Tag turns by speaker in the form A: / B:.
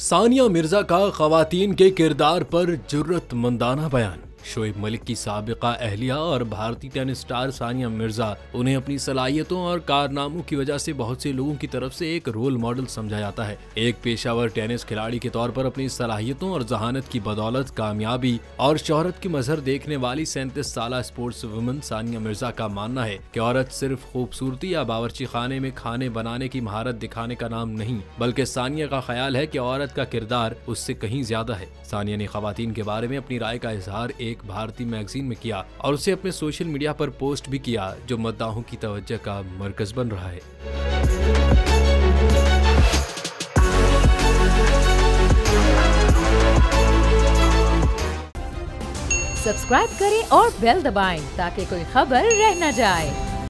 A: सानिया मिर्जा का खवातीन के किरदार पर जुर्रतमंदाना बयान। शोएब मलिक की साबिका अहलिया और भारतीय टेनिस स्टार सानिया मिर्जा, उन्हें अपनी सलाहियतों और कारनामों की वजह से बहुत से लोगों की तरफ से एक रोल मॉडल समझा जाता है। एक पेशावर टेनिस खिलाड़ी के तौर पर अपनी सलाहियतों और जहानत की बदौलत कामयाबी और शोहरत की मजहर देखने वाली 37 साल स्पोर्ट्स वुमन सानिया मिर्जा का मानना है कि औरत सिर्फ खूबसूरती या बावर्ची खाने में खाने बनाने की महारत दिखाने का नाम नहीं, बल्कि सानिया का ख्याल है कि औरत का किरदार उससे कहीं ज्यादा है। सानिया ने खवातीन के बारे में अपनी राय का इजहार एक भारतीय मैगजीन में किया और उसे अपने सोशल मीडिया पर पोस्ट भी किया, जो मद्दाहों की तवज्जो का मरकज बन रहा है।
B: सब्सक्राइब करें और बेल दबाएं ताकि कोई खबर रह न जाए।